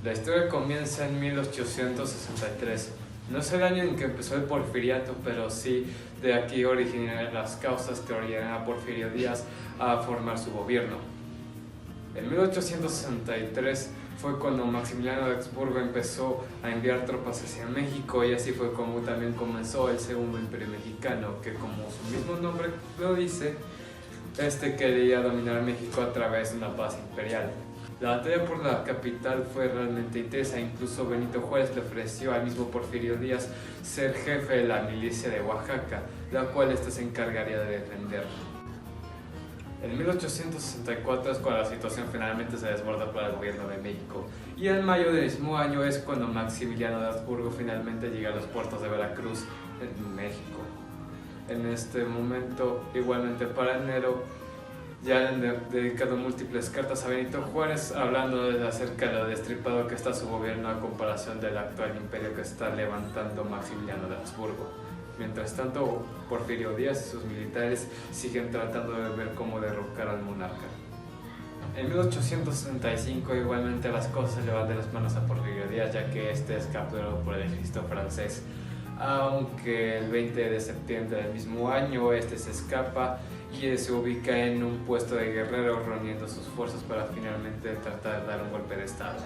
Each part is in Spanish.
La historia comienza en 1863. No es el año en que empezó el porfiriato, pero sí de aquí originan las causas que originan a Porfirio Díaz a formar su gobierno. En 1863 fue cuando Maximiliano de Habsburgo empezó a enviar tropas hacia México, y así fue como también comenzó el Segundo Imperio Mexicano, que, como su mismo nombre lo dice, quería dominar México a través de una paz imperial. La batalla por la capital fue realmente intensa. Incluso Benito Juárez le ofreció al mismo Porfirio Díaz ser jefe de la milicia de Oaxaca, la cual se encargaría de defender. En 1864 es cuando la situación finalmente se desborda para el gobierno de México, y en mayo del mismo año es cuando Maximiliano de Habsburgo finalmente llega a los puertos de Veracruz, en México. En este momento, igualmente para enero, ya han dedicado múltiples cartas a Benito Juárez hablando acerca de lo destripado que está su gobierno a comparación del actual imperio que está levantando Maximiliano de Habsburgo. Mientras tanto, Porfirio Díaz y sus militares siguen tratando de ver cómo derrocar al monarca. En 1865 igualmente las cosas se le van de las manos a Porfirio Díaz, ya que es capturado por el ejército francés. Aunque el 20 de septiembre del mismo año se escapa y se ubica en un puesto de guerrero reuniendo sus fuerzas para finalmente tratar de dar un golpe de estado.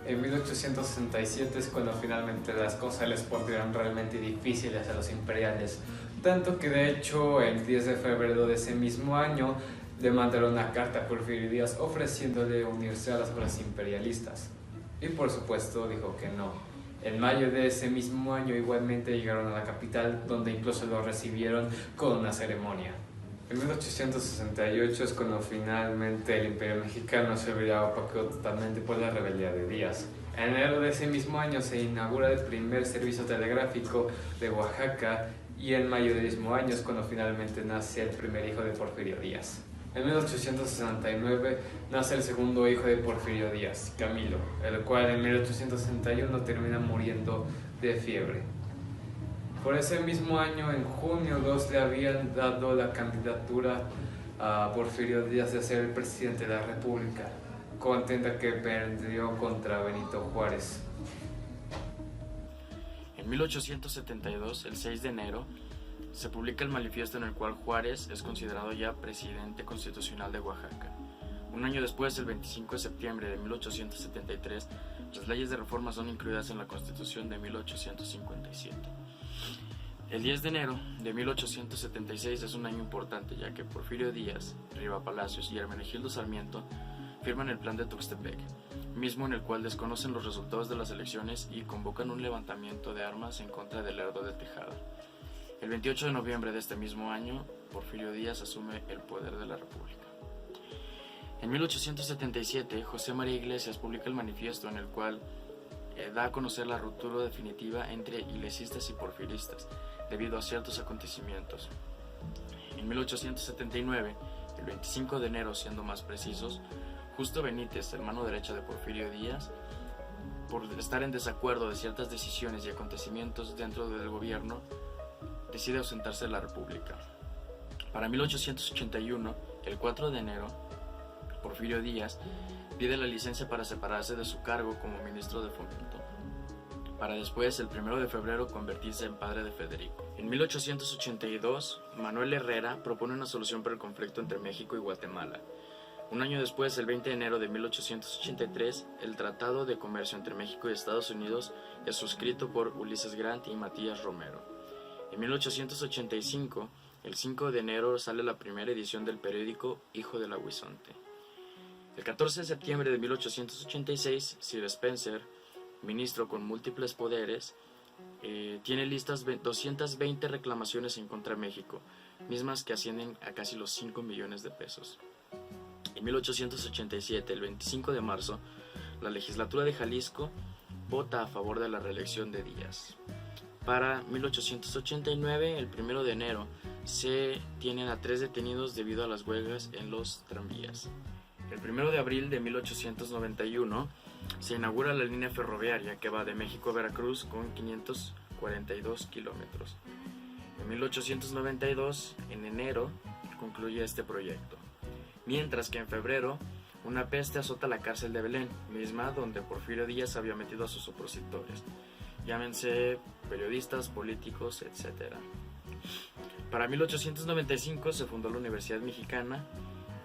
En 1867 es cuando finalmente las cosas les pondrían realmente difíciles a los imperiales, tanto que de hecho el 10 de febrero de ese mismo año le mandaron una carta a Porfirio Díaz ofreciéndole unirse a las fuerzas imperialistas, y por supuesto dijo que no. En mayo de ese mismo año igualmente llegaron a la capital, donde incluso lo recibieron con una ceremonia. En 1868 es cuando finalmente el Imperio Mexicano se vería opacado totalmente por la rebeldía de Díaz. En enero de ese mismo año se inaugura el primer servicio telegráfico de Oaxaca, y en mayo del mismo año es cuando finalmente nace el primer hijo de Porfirio Díaz. En 1869 nace el segundo hijo de Porfirio Díaz, Camilo, el cual en 1861 termina muriendo de fiebre. Por ese mismo año, en junio 2, le habían dado la candidatura a Porfirio Díaz de ser el presidente de la República, contenta que perdió contra Benito Juárez. En 1872, el 6 de enero, se publica el manifiesto en el cual Juárez es considerado ya presidente constitucional de Oaxaca. Un año después, el 25 de septiembre de 1873, las leyes de reforma son incluidas en la Constitución de 1857. El 10 de enero de 1876 es un año importante, ya que Porfirio Díaz, Riva Palacios y Hermenegildo Sarmiento firman el Plan de Tuxtepec, mismo en el cual desconocen los resultados de las elecciones y convocan un levantamiento de armas en contra del Lerdo de Tejada. El 28 de noviembre de este mismo año, Porfirio Díaz asume el poder de la República. En 1877, José María Iglesias publica el manifiesto en el cual da a conocer la ruptura definitiva entre iglesistas y porfiristas, debido a ciertos acontecimientos. En 1879, el 25 de enero siendo más precisos, Justo Benítez, hermano derecho de Porfirio Díaz, por estar en desacuerdo de ciertas decisiones y acontecimientos dentro del gobierno, decide ausentarse de la República. Para 1881, el 4 de enero, Porfirio Díaz pide la licencia para separarse de su cargo como ministro de Fomento, para después, el 1 de febrero, convertirse en padre de Federico. En 1882, Manuel Herrera propone una solución para el conflicto entre México y Guatemala. Un año después, el 20 de enero de 1883, el Tratado de Comercio entre México y Estados Unidos es suscrito por Ulises Grant y Matías Romero. En 1885, el 5 de enero, sale la primera edición del periódico Hijo del Aguizonte. El 14 de septiembre de 1886, Sir Spencer, ministro con múltiples poderes, tiene listas 220 reclamaciones en contra de México, mismas que ascienden a casi los 5 millones de pesos. En 1887, el 25 de marzo, la legislatura de Jalisco vota a favor de la reelección de Díaz. Para 1889, el 1 de enero, se tienen a 3 detenidos debido a las huelgas en los tranvías. El 1 de abril de 1891 se inaugura la línea ferroviaria que va de México a Veracruz con 542 kilómetros. En 1892, en enero, concluye este proyecto. Mientras que en febrero, Una peste azota la cárcel de Belén, misma donde Porfirio Díaz había metido a sus opositores, llámense periodistas, políticos, etc. Para 1895 se fundó la Universidad Mexicana,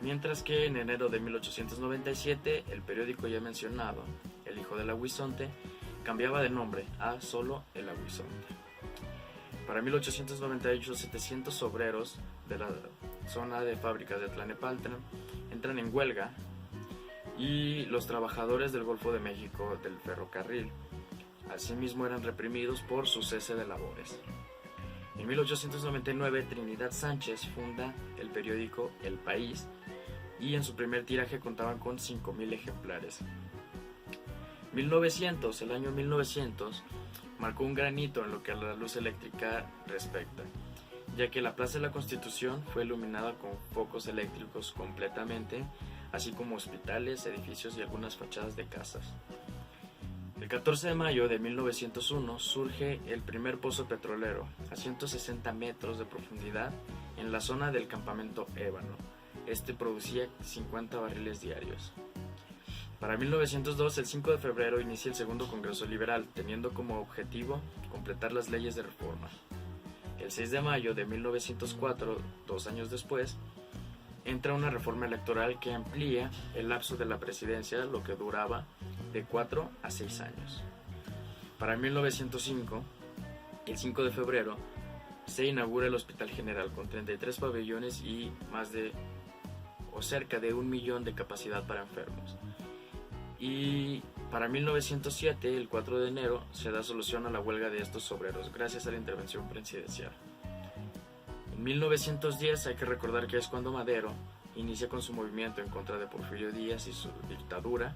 mientras que en enero de 1897 el periódico ya mencionado, El Hijo del Aguizonte, cambiaba de nombre a solo El Aguizonte. Para 1898, 700 obreros de la zona de fábricas de Tlalnepantla entran en huelga, y los trabajadores del Golfo de México del ferrocarril asimismo eran reprimidos por su cese de labores. En 1899 Trinidad Sánchez funda el periódico El País, y en su primer tiraje contaban con 5,000 ejemplares. El año 1900 marcó un gran hito en lo que a la luz eléctrica respecta, ya que la Plaza de la Constitución fue iluminada con focos eléctricos completamente, así como hospitales, edificios y algunas fachadas de casas. El 14 de mayo de 1901 surge el primer pozo petrolero a 160 metros de profundidad en la zona del campamento Ébano. Este producía 50 barriles diarios. Para 1902, el 5 de febrero, inicia el segundo Congreso Liberal, teniendo como objetivo completar las leyes de reforma. El 6 de mayo de 1904, 2 años después, entra una reforma electoral que amplía el lapso de la presidencia, lo que duraba de 4 a 6 años. Para 1905, el 5 de febrero, se inaugura el Hospital General con 33 pabellones y cerca de 1 millón de capacidad para enfermos. Y para 1907, el 4 de enero, se da solución a la huelga de estos obreros gracias a la intervención presidencial. En 1910 hay que recordar que es cuando Madero inicia con su movimiento en contra de Porfirio Díaz y su dictadura,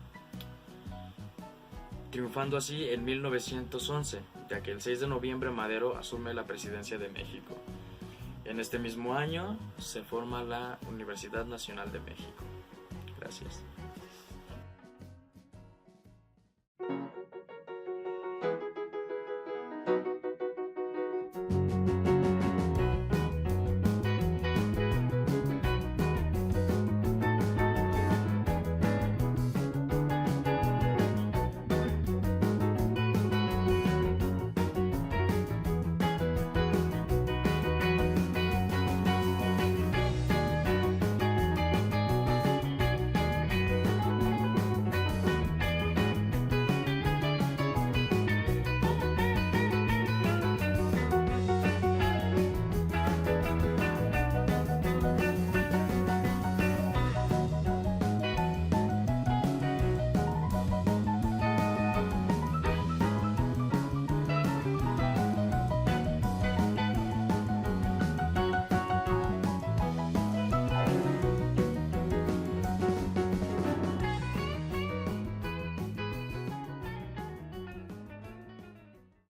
triunfando así en 1911, ya que el 6 de noviembre Madero asume la presidencia de México. En este mismo año se forma la Universidad Nacional de México. Gracias.